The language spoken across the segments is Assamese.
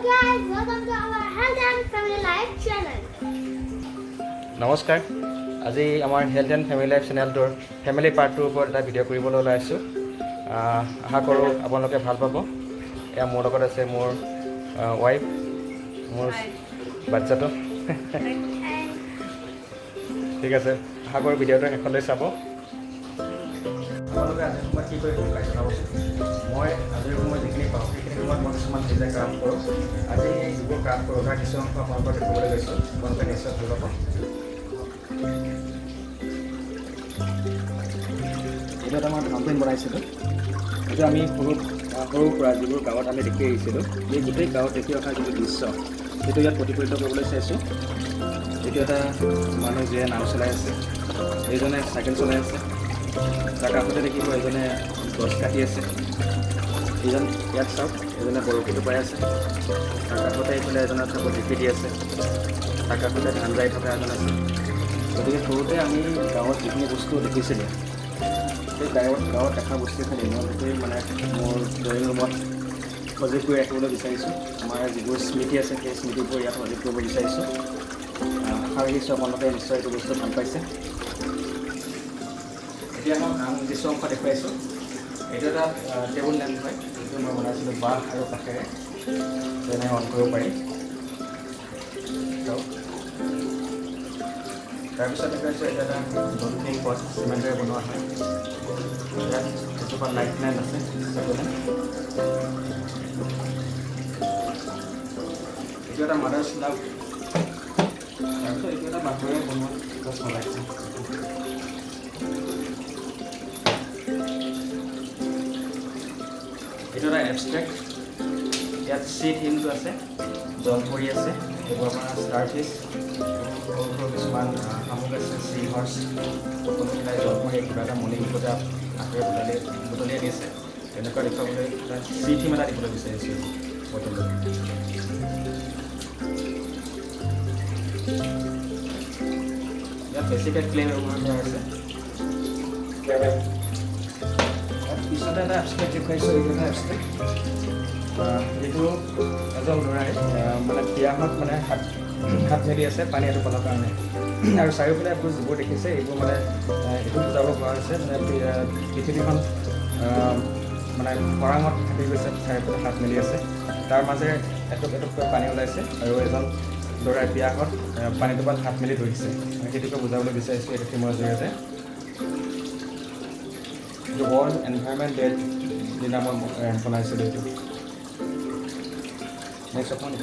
guys, welcome to our Health and Family Life channel. নমস্কাৰ আজি আমাৰ হেল্থ এণ্ড ফেমিলি লাইফ চেনেলটোৰ ফেমিলি পাৰ্টটোৰ ওপৰত এটা ভিডিঅ' কৰিবলৈ ওলাইছোঁ আশা কৰোঁ আপোনালোকে ভাল পাব এয়া মোৰ লগত আছে মোৰ ৱাইফ মোৰ বাচ্চাটো ঠিক আছে আশা কৰোঁ ভিডিঅ'টো শেষলৈ চাব আপোনালোকে আজিৰ সময়ত কি কৰি পাই জনাবচোন মই আজিৰ সময়ত যিখিনি পাওঁ সেইখিনি সময়ত মই কিছুমান নিজে কাম কৰোঁ আজি যিবোৰ কাম কৰোঁ তাৰ কিছু অংশ আপোনালোকক দেখুৱাবলৈ গৈছোঁ আপোনালোকে নিশ্চয় ভাল পাব এইটো এটা মই কমপ্লেইন বনাইছিলোঁ এইটো আমি সৰুৰ পৰা যিবোৰ গাঁৱত আমি দেখি আহিছিলোঁ এই গোটেই গাঁৱত দেখি অহা যিটো দৃশ্য সেইটো ইয়াত প্ৰতিফলিত কৰিবলৈ চাইছোঁ এইটো এটা মানুহ যিয়ে নাও চলাই আছে এইজনে চাইকেল চলাই আছে তাৰ কাষতে দেখিব এজনে গছ কাটি আছে এইজন ইয়াত চাওক এজনে বৰশীটো পাই আছে তাৰ কাষতে এইফালে এজনে চাব ঢেঁকী দি আছে তাৰ কাষতে ধান যাই থকা এজন আছে গতিকে সৰুতে আমি গাঁৱত যিখিনি বস্তু দেখিছিলোঁ সেই গাঁৱত দেখা বস্তুখিনি মই গোটেই মানে মোৰ ড্ৰয়িং ৰুমত সজীৱ কৰি ৰাখিবলৈ বিচাৰিছোঁ আমাৰ যিবোৰ স্মৃতি আছে সেই স্মৃতিবোৰ ইয়াত সজীৱ কৰিব বিচাৰিছোঁ আশা ৰাখিছোঁ আপোনালোকে নিশ্চয় এইটো বস্তু ভাল পাইছে এতিয়া মই কিছু অংশ দেখুৱাইছোঁ এইটো এটা টেবুল লেম্প হয় যিটো মই বনাইছিলোঁ বাঁহ আৰু কাঠেৰে যেনে অন কৰিব পাৰি তাৰপিছত দেখুৱাইছোঁ এটা এটা ডলফিন গছ চিমেণ্টেৰে বনোৱা হয় ইয়াত এজোপা লাইট লেম্প আছে চাবলৈ এইটো এটা মাদাৰ্ছ লাভ তাৰপিছত এইটো এটা বাঁহেৰে বনোৱা গছ বনাইছে এইটো এটা এবষ্ট্ৰেক্ট ইয়াত চি থিমটো আছে জল পৰি আছে এইবোৰ আপোনাৰ ষ্টাৰ ফিছ সৰু সৰু কিছুমান শামুক আছে চি হৰ্চ সকলো মিলাই জল পৰি কিবা এটা মণি মুখতে আঁতৰে বুটলিয়াই দিছে তেনেকুৱা দেখুৱাবলৈ এটা চি থিম এটা দিবলৈ বিচাৰিছোঁ বটলত ইয়াত বেছিকৈ ক্লে ব্যৱহাৰ কৰা হৈছে পিছতে এটা এবষ্ট্ৰেক্ট দেখুৱাইছোঁ এইটো এটা এবষ্ট্ৰেক্ট এইটো এজন ল'ৰাই মানে বিয়াখনত মানে হাত মেলি আছে পানী এটোপালৰ কাৰণে আৰু চাৰিওফালে আপুনি যিবোৰ দেখিছে এইবোৰ মানে এইটো বুজাব পৰা হৈছে মানে পৃথিৱীখন মানে খৰাঙত থাকি গৈছে চাৰিওফালে হাত মেলি আছে তাৰ মাজেৰে এটুপকৈ পানী ওলাইছে আৰু এজন ল'ৰাই বিয়াখনত পানীটোপাল হাত মেলি ধৰিছে সেইটোকে বুজাবলৈ বিচাৰিছোঁ এইটো ফিল্মৰ জৰিয়তে এইটো ৱৰ্ল্ড এনভাইৰনমেণ্ট ডে দিনা মই বনাইছিলোঁ এইটো নেক্সট অকণমান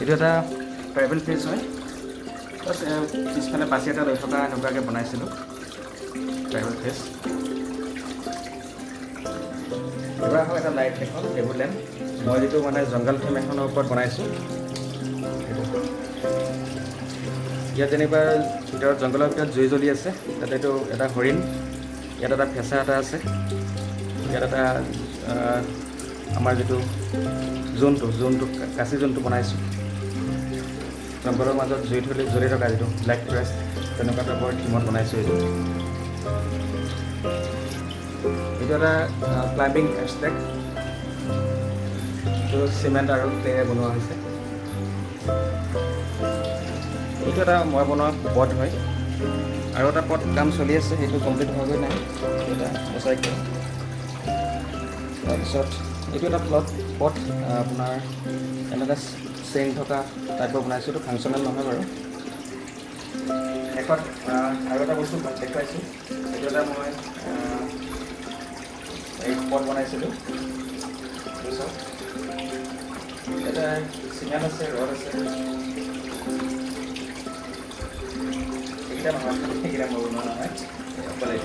এইটো এটা ট্ৰাইবেল ফেজ হয় প্লাছ পিছফালে পাচি এটা লৈ থকা এনেকুৱাকৈ বনাইছিলোঁ ট্ৰাইবেল ফেজ এবাৰ হয় এটা লাইট এখন টেবুল লেম্প মই যিটো মানে জংগল থিম এখনৰ ওপৰত বনাইছোঁ ইয়াত যেনিবা ভিতৰত জংঘলৰ ভিতৰত জুই জ্বলি আছে তাতে এইটো এটা হৰিণ ইয়াত এটা ফেঁচা এটা আছে ইয়াত এটা আমাৰ যিটো জোনটো কাচি জোনটো বনাইছোঁ জংঘলৰ মাজত জুই জ্বলি থকা যিটো ব্লেক ফৰেষ্ট তেনেকুৱা টাইপৰ থিমত বনাইছোঁ এইটো এটা ক্লাইম্বিং এবষ্ট্ৰেক্ট এইটো চিমেণ্ট আৰু ক্লেৰে বনোৱা হৈছে এইটো এটা মই বনোৱা পথ হয় আৰু এটা পথ কাম চলি আছে সেইটো কমপ্লিট হোৱাগৈ নাই এটা বচাইকৈ তাৰপিছত এইটো এটা পথ আপোনাৰ এনেকুৱা চেইন থকা টাইপৰ বনাইছোঁ এইটো ফাংচনেল নহয় বাৰু শেষত আৰু এটা বস্তু দেখুৱাইছোঁ এইটো এটা মই এই পথ বনাইছিলোঁ তাৰপিছত এটা চিমেণ্ট আছে ৰড আছে এইকেইটা নহয় সেইকেইটা মই বনোৱা নহয় অকলে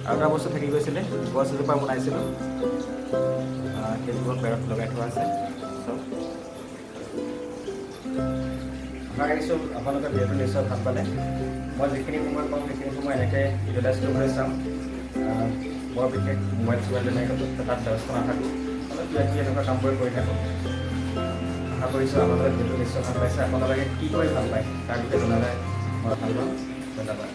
আৰু এটা বস্তু থাকি গৈছিলে গছ এজোপা বনাইছিলোঁ সেইজোপা বেৰত লগাই থোৱা আছে চব আশা ৰাখিছোঁ আপোনালোকে ভিডিঅ'টো নিশ্চয় ভাল পালে মই যিখিনি সময় পাওঁ সেইখিনি সময় এনেকৈ ইউটিলাইজ কৰিবলৈ চাওঁ বৰ বিশেষ মোবাইল চোবাইল তেনেকৈ তাত ব্যস্ত নাথাকোঁ অলপ কিবা কিবি এনেকুৱা কামবোৰ কৰি থাকোঁ আশা কৰিছোঁ আপোনালোকে ভিডিঅ'টো নিশ্চয় ভাল পাইছে আপোনালোকে কি কৰি ভাল পায় তাৰ বিষয়ে জনালে মই ভাল পাওঁ ধন্যবাদ